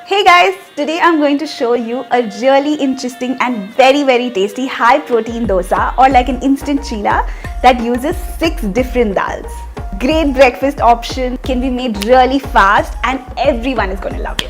Hey guys, today I'm going to show you a really interesting and very tasty high protein dosa or like an instant chilla that uses 6 different dals. Great breakfast option, can be made really fast and everyone is going to love it.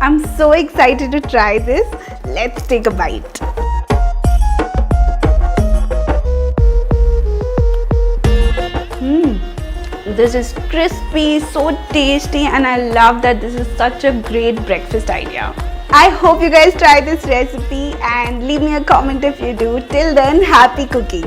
I'm so excited to try this. Let's take a bite. This is crispy, so tasty, and I love that this is such a great breakfast idea. I hope you guys try this recipe and leave me a comment if you do. Till then, happy cooking.